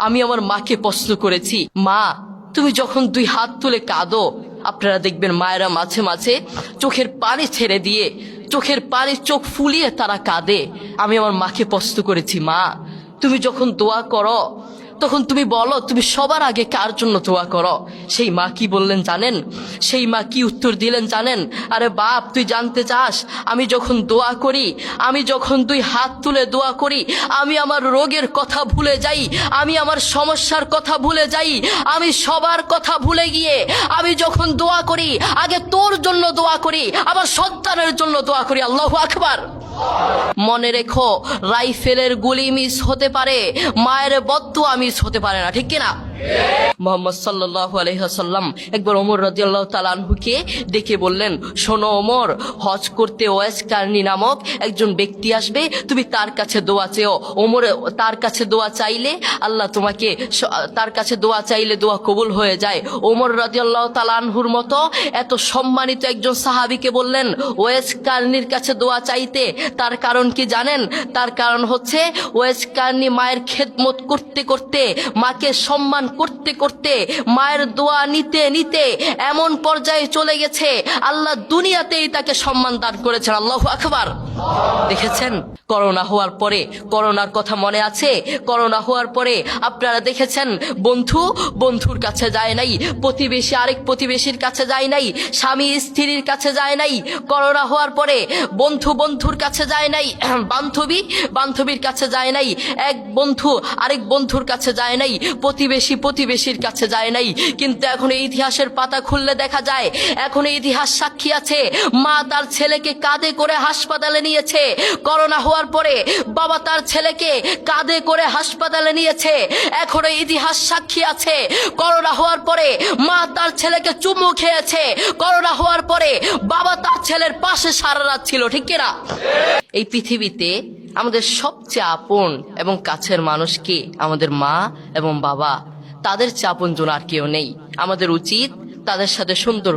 আমি আমার মাকে প্রশ্ন করেছি, মা তুমি যখন দুই হাত তুলে কাঁদো, আপনারা দেখবেন মায়েরা মাঝে মাঝে চোখের পানি ছেড়ে দিয়ে চোখের পানি চোখ ফুলিয়ে তারা কাঁদে। আমি আমার মাকে প্রশ্ন করেছি, মা তুমি যখন দোয়া করো তখন তুমি বলো তুমি সবার আগে কার জন্য দোয়া করো? সেই মা কি বললেন জানেন? সেই মা কি উত্তর দিলেন জানেন? আরে বাপ, তুই জানতে চাস আমি যখন দোয়া করি, আমি যখন দুই হাত তুলে দোয়া করি, আমি আমার রোগের কথা ভুলে যাই, আমি আমার সমস্যার কথা ভুলে যাই, আমি সবার কথা ভুলে গিয়ে আমি যখন দোয়া করি আগে তোর জন্য দোয়া করি, আমার সন্তানের জন্য দোয়া করি। আল্লাহু আকবার। মনে রেখো, রাইফেলের গুলি মিস হতে পারে, মায়ের বদদুয়া মিস হতে পারে না, ঠিক কিনা? মুহাম্মদ সাল্লাল্লাহু আলাইহি ওয়াসাল্লাম একবার ওমর রাদিয়াল্লাহু তাআলা আনহুকে ডেকে বললেন, শোনো ওমর, হজ করতে ওয়াইস কারনী নামক একজন ব্যক্তি আসবে, তুমি তার কাছে দোয়া চেও। ওমর তার কাছে দোয়া চাইলে আল্লাহ তোমাকে, তার কাছে দোয়া চাইলে দোয়া কবুল হয়ে যায়। ওমর রাদিয়াল্লাহু তাআলা আনহুর মতো এত সম্মানিত একজন সাহাবীকে বললেন ওয়াইস কারনীর কাছে দোয়া চাইতে। তার কারণ কি জানেন? তার কারণ হচ্ছে ওয়াইস কারনী মায়ের খেদমত করতে করতে, মাকে সম্মান করতে করতে, মায়ের দোয়া নিতে নিতে এমন পর্যায়ে চলে গেছে আল্লাহ দুনিয়াতেই তাকে সম্মান দান করেছেন। আল্লাহু আকবার। দেখেছেন করোনা হওয়ার পরে, করোনার কথা মনে আছে? করোনা হওয়ার পরে আপনারা দেখেছেন বন্ধুর কাছে যায় নাই, প্রতিবেশী আরেক প্রতিবেশীর কাছে যায় নাই, স্বামী স্ত্রীর কাছে যায় নাই। করোনা হওয়ার পরে বন্ধুর কাছে যায় নাই, বান্ধবীর কাছে যায় নাই, এক বন্ধু আরেক বন্ধুর কাছে যায় নাই, প্রতিবেশীর কাছে যায় নাই। কিন্তু এখন এই ইতিহাসের পাতা খুললে দেখা যায়, এখন এই ইতিহাস সাক্ষী আছে, মা তার ছেলেকে কাঁধে করে হাসপাতালে নিয়েছে। করোনা হওয়ার পরে বাবা তার ছেলেকে কাঁধে করে হাসপাতালে নিয়েছে। এখন এই ইতিহাস সাক্ষী আছে, করোনা হওয়ার পরে মা তার ছেলেকে চুমু খেয়েছে। করোনা হওয়ার পরে বাবা তার ছেলের পাশে সারা রাত ছিল, ঠিক কিনা? এই পৃথিবীতে আমাদের সবচেয়ে আপন এবং কাছের মানুষ কি? আমাদের মা এবং বাবা। তাদের চেয়ে আপনজন আর কেউ নেই। আমাদের উচিত তাদের সাথে সুন্দর